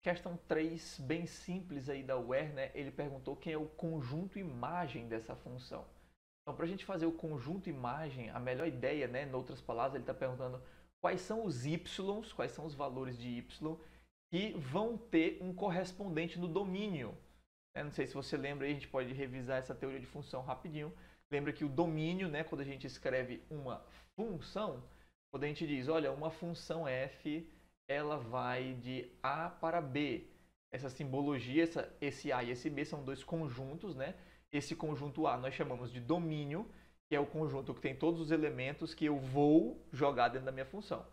Questão 3 bem simples aí da UER, né? Ele perguntou quem é o conjunto imagem dessa função. Então, para a gente fazer o conjunto imagem, a melhor ideia, né? Em outras palavras, ele está perguntando quais são os y's, quais são os valores de y que vão ter um correspondente no domínio. Não sei se você lembra, aí a gente pode revisar essa teoria de função rapidinho. Lembra que o domínio, né, quando a gente escreve uma função, quando a gente diz, olha, uma função f, ela vai de A para B. Essa simbologia, esse A e esse B são dois conjuntos, né? Esse conjunto A nós chamamos de domínio, que é o conjunto que tem todos os elementos que eu vou jogar dentro da minha função.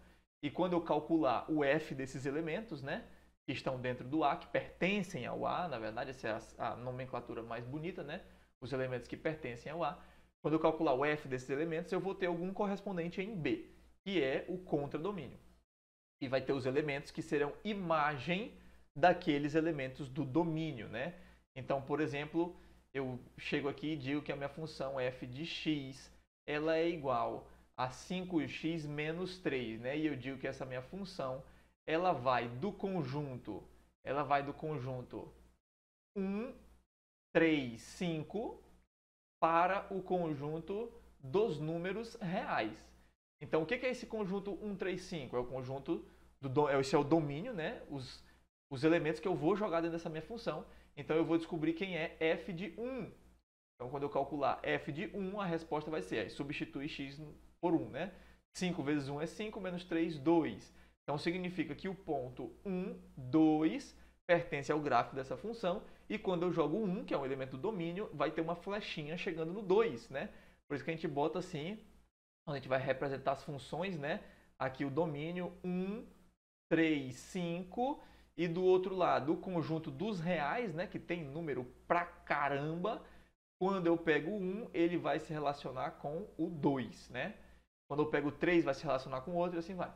E quando eu calcular o f desses elementos, né, que estão dentro do A, que pertencem ao A, na verdade, essa é a nomenclatura mais bonita, né? Os elementos que pertencem ao A. Quando eu calcular o f desses elementos, eu vou ter algum correspondente em B, que é o contradomínio. E vai ter os elementos que serão imagem daqueles elementos do domínio, né? Então, por exemplo, eu chego aqui e digo que a minha função f de x, ela é igual a 5x menos 3, né? E eu digo que essa minha função, ela vai do conjunto 1, 3, 5 para o conjunto dos números reais. Então, o que é esse conjunto 1, 3, 5? É o conjunto, esse é o domínio, né? Os elementos que eu vou jogar dentro dessa minha função. Então, eu vou descobrir quem é f de 1. Então, quando eu calcular f de 1, a resposta vai ser, substitui x por 1, né? 5 vezes 1 é 5, menos 3, 2. Então, significa que o ponto 1, 2 pertence ao gráfico dessa função. E quando eu jogo 1, que é um elemento do domínio, vai ter uma flechinha chegando no 2, né? Por isso que a gente bota assim, onde a gente vai representar as funções, né? Aqui o domínio 1, 3, 5. E do outro lado, o conjunto dos reais, né? Que tem número pra caramba. Quando eu pego o 1, ele vai se relacionar com o 2, né? Quando eu pego o 3, vai se relacionar com o outro e assim vai.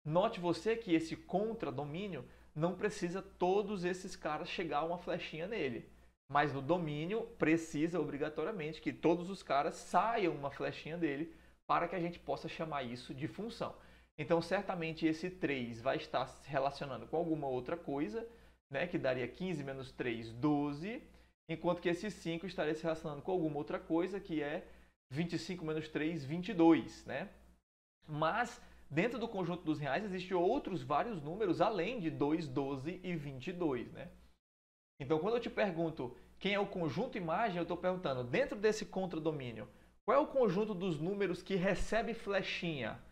Note você que esse contradomínio não precisa todos esses caras chegar uma flechinha nele. Mas no domínio precisa obrigatoriamente que todos os caras saiam uma flechinha dele para que a gente possa chamar isso de função. Então, certamente esse 3 vai estar se relacionando com alguma outra coisa, né, que daria 15 menos 3, 12, enquanto que esse 5 estaria se relacionando com alguma outra coisa, que é 25 menos 3, 22, né? Mas, dentro do conjunto dos reais, existem outros vários números, além de 2, 12 e 22, né? Então, quando eu te pergunto quem é o conjunto imagem, eu estou perguntando, dentro desse contradomínio, qual é o conjunto dos números que recebe flechinha?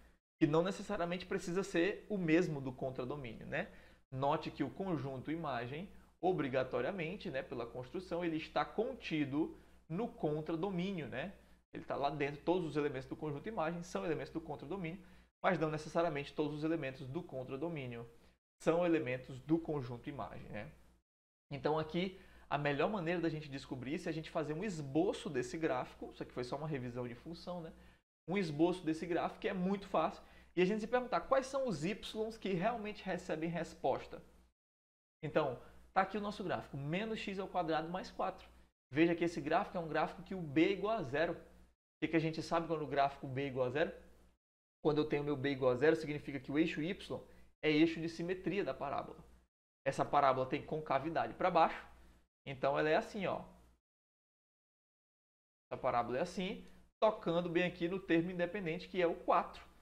Que não necessariamente precisa ser o mesmo do contradomínio, né? Note que o conjunto imagem, obrigatoriamente, né, pela construção, ele está contido no contradomínio, né? Ele está lá dentro, todos os elementos do conjunto imagem são elementos do contradomínio, mas não necessariamente todos os elementos do contradomínio são elementos do conjunto imagem, né? Então aqui, a melhor maneira da gente descobrir isso é a gente fazer um esboço desse gráfico, isso aqui foi só uma revisão de função, né? Um esboço desse gráfico que é muito fácil, e a gente se perguntar quais são os y's que realmente recebem resposta. Então, está aqui o nosso gráfico, menos x ao quadrado mais 4. Veja que esse gráfico é um gráfico que o b é igual a zero. O que a gente sabe quando o gráfico b é igual a zero? Quando eu tenho meu b igual a zero, significa que o eixo y é eixo de simetria da parábola. Essa parábola tem concavidade para baixo, então ela é assim, ó. Essa parábola é assim, tocando bem aqui no termo independente, que é o 4.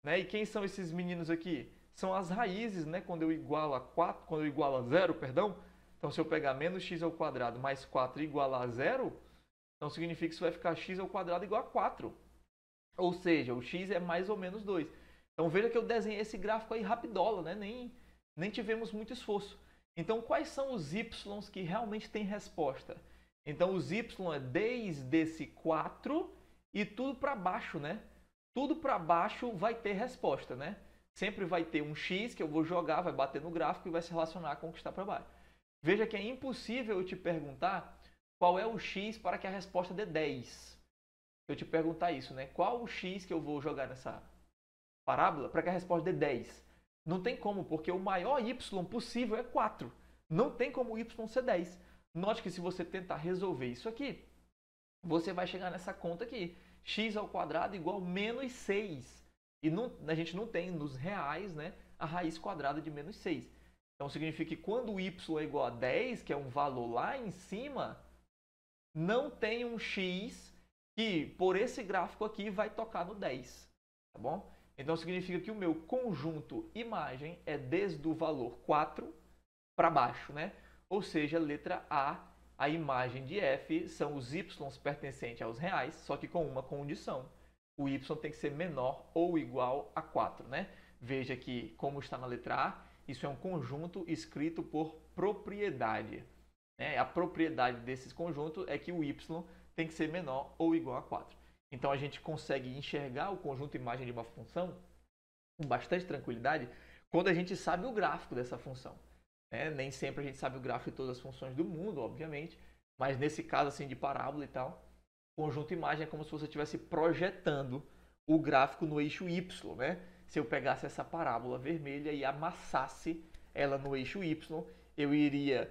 Né? E quem são esses meninos aqui? São as raízes, né? Quando eu igualo a 4, quando eu igualo a 0, perdão. Então, se eu pegar menos x ao quadrado mais 4 igual a 0, então significa que isso vai ficar x ao quadrado igual a 4. Ou seja, o x é mais ou menos 2. Então, veja que eu desenhei esse gráfico aí rapidola, né? Nem tivemos muito esforço. Então, quais são os y's que realmente têm resposta? Então, os y é desde esse 4 e tudo para baixo, né? Tudo para baixo vai ter resposta, né? Sempre vai ter um x que eu vou jogar, vai bater no gráfico e vai se relacionar com o que está para baixo. Veja que é impossível eu te perguntar qual é o x para que a resposta dê 10. Eu te perguntar isso, né? Qual o x que eu vou jogar nessa parábola para que a resposta dê 10? Não tem como, porque o maior y possível é 4. Não tem como o y ser 10. Note que se você tentar resolver isso aqui, você vai chegar nessa conta aqui. X ao quadrado igual a menos 6. E não, a gente não tem nos reais, né, a raiz quadrada de menos 6. Então significa que quando y é igual a 10, que é um valor lá em cima, não tem um x que por esse gráfico aqui vai tocar no 10, tá bom? Então significa que o meu conjunto imagem é desde o valor 4 para baixo, né? Ou seja, letra a imagem de f são os y pertencentes aos reais, só que com uma condição. O y tem que ser menor ou igual a 4, né? Veja que, como está na letra A, isso é um conjunto escrito por propriedade. Né? A propriedade desse conjunto é que o y tem que ser menor ou igual a 4. Então a gente consegue enxergar o conjunto imagem de uma função com bastante tranquilidade quando a gente sabe o gráfico dessa função. Nem sempre a gente sabe o gráfico de todas as funções do mundo, obviamente, mas nesse caso assim de parábola e tal, conjunto imagem é como se você estivesse projetando o gráfico no eixo y, né? Se eu pegasse essa parábola vermelha e amassasse ela no eixo y, eu iria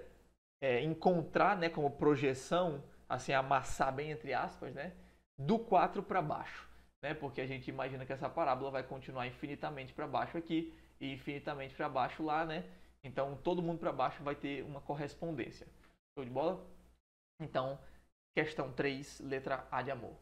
encontrar, né, como projeção, assim, amassar bem entre aspas, né, do 4 para baixo, né? Porque a gente imagina que essa parábola vai continuar infinitamente para baixo aqui e infinitamente para baixo lá, né? Então todo mundo para baixo vai ter uma correspondência. Show de bola? Então, questão 3, letra A de amor.